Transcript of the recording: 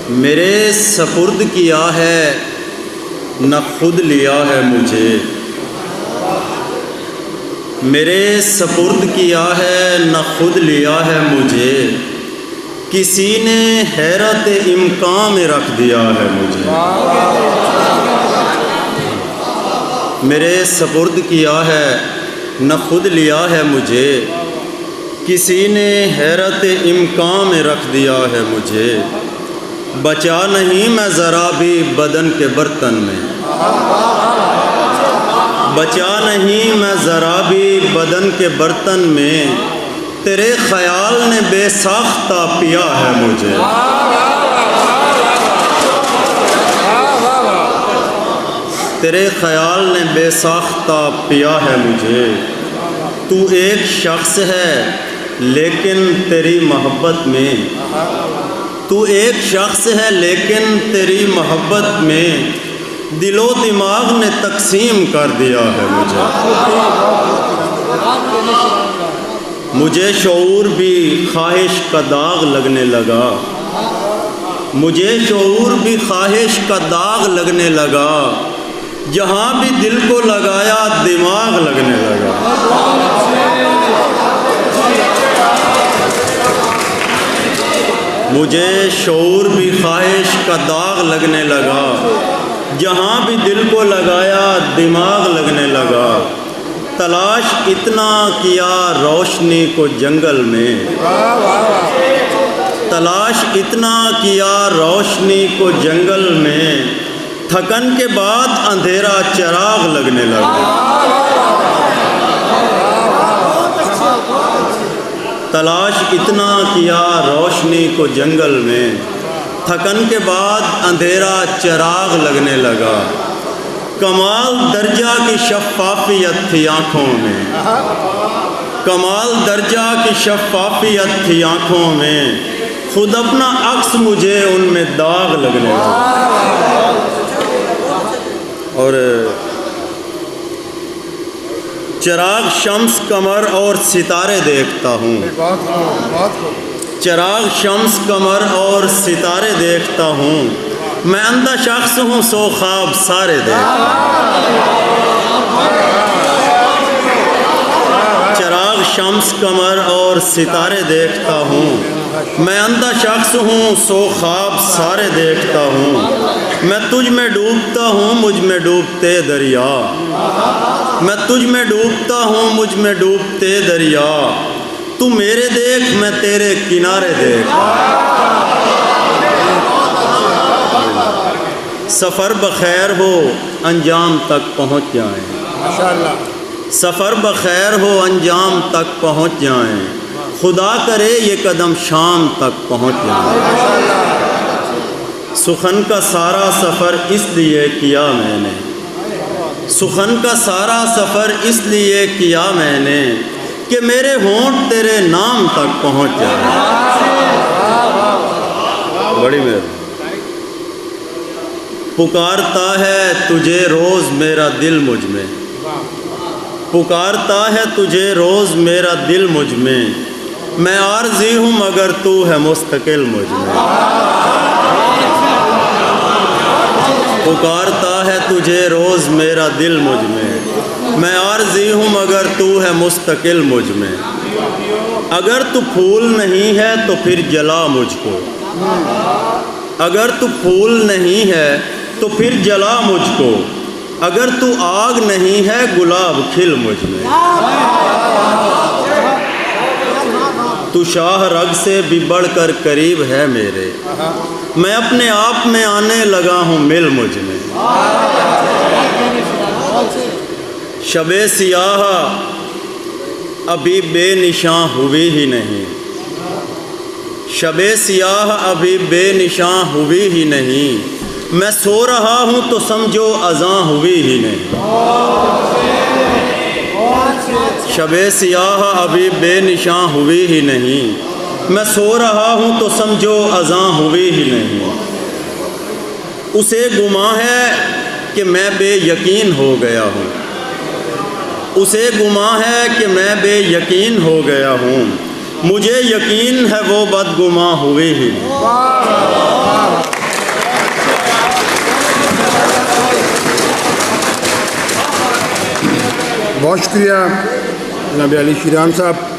میرے سپرد کیا ہے نہ خود لیا ہے مجھے، میرے سپرد کیا ہے نہ خود لیا ہے مجھے، کسی نے حیرت امکان میں رکھ دیا ہے مجھے۔ میرے سپرد کیا ہے نہ خود لیا ہے مجھے، کسی نے حیرت امکان میں رکھ دیا ہے مجھے۔ بچا نہیں میں ذرا بھی بدن کے برتن میں، بچا نہیں میں ذرا بھی بدن کے برتن میں، تیرے خیال نے بے ساختہ پیا ہے مجھے۔ تیرے خیال نے بے ساختہ پیا ہے مجھے۔ تو ایک شخص ہے لیکن تیری محبت میں، تو ایک شخص ہے لیکن تیری محبت میں، دل و دماغ نے تقسیم کر دیا ہے مجھے۔ مجھے شعور بھی خواہش کا داغ لگنے لگا، مجھے شعور بھی خواہش کا داغ لگنے لگا، جہاں بھی دل کو لگایا دماغ لگنے لگا۔ مجھے شعور بھی خواہش کا داغ لگنے لگا، جہاں بھی دل کو لگایا دماغ لگنے لگا۔ تلاش اتنا کیا روشنی کو جنگل میں، تلاش اتنا کیا روشنی کو جنگل میں، تھکن کے بعد اندھیرا چراغ لگنے لگا۔ تلاش اتنا کیا روشنی کو جنگل میں، تھکن کے بعد اندھیرا چراغ لگنے لگا۔ کمال درجہ کی شفافیت تھی آنکھوں میں، کمال درجہ کی شفافیت تھی آنکھوں میں، خود اپنا عکس مجھے ان میں داغ لگنے لگا۔ اور چراغ شمس قمر اور ستارے دیکھتا ہوں، چراغ شمس قمر اور ستارے دیکھتا ہوں، میں اندھا شخص ہوں سو خواب سارے دیکھتا ہوں۔ چراغ شمس قمر اور ستارے دیکھتا ہوں، میں اندھا شخص ہوں سو خواب سارے دیکھتا ہوں۔ میں تجھ میں ڈوبتا ہوں مجھ میں ڈوبتے دریا، میں تجھ میں ڈوبتا ہوں مجھ میں ڈوبتے دریا، تو میرے دیکھ میں تیرے کنارے دیکھ۔ سفر بخیر ہو انجام تک پہنچ جائیں، سفر بخیر ہو انجام تک پہنچ جائیں، خدا کرے یہ قدم شام تک پہنچ جائیں۔ سخن کا سارا سفر اس لیے کیا میں نے، سخن کا سارا سفر اس لیے کیا میں نے، کہ میرے ہونٹ تیرے نام تک پہنچ جائیں۔ بڑی مہربانی۔ پکارتا ہے تجھے روز میرا دل مجھ میں، پکارتا ہے تجھے روز میرا دل مجھ میں عارضی ہوں مگر تو ہے مستقل مجھ میں۔ پکارتا ہے تجھے روز میرا دل مجھ میں عارضی ہوں مگر تو ہے مستقل مجھ میں۔ اگر تو پھول نہیں ہے تو پھر جلا مجھ کو، اگر تو پھول نہیں ہے تو پھر جلا مجھ کو، اگر تو آگ نہیں ہے گلاب کھل مجھ میں۔ تو شاہ رگ سے بھی بڑھ کر قریب ہے میرے، میں اپنے آپ میں آنے لگا ہوں مل مجھ میں۔ شب سیاہ ابھی بے نشاں ہوئی ہی نہیں، شب سیاہ ابھی بے نشاں ہوئی ہی نہیں، میں سو رہا ہوں تو سمجھو اذاں ہوئی ہی نہیں۔ شب سیاہ ابھی بے نشاں ہوئی ہی نہیں، میں سو رہا ہوں تو سمجھو اذاں ہوئی ہی نہیں۔ اسے گماں ہے کہ میں بے یقین ہو گیا ہوں، اسے گماں ہے کہ میں بے یقین ہو گیا ہوں، مجھے یقین ہے وہ بدگماں ہوئی ہی نہیں۔ بہت شکریہ جناب علی شیران صاحب.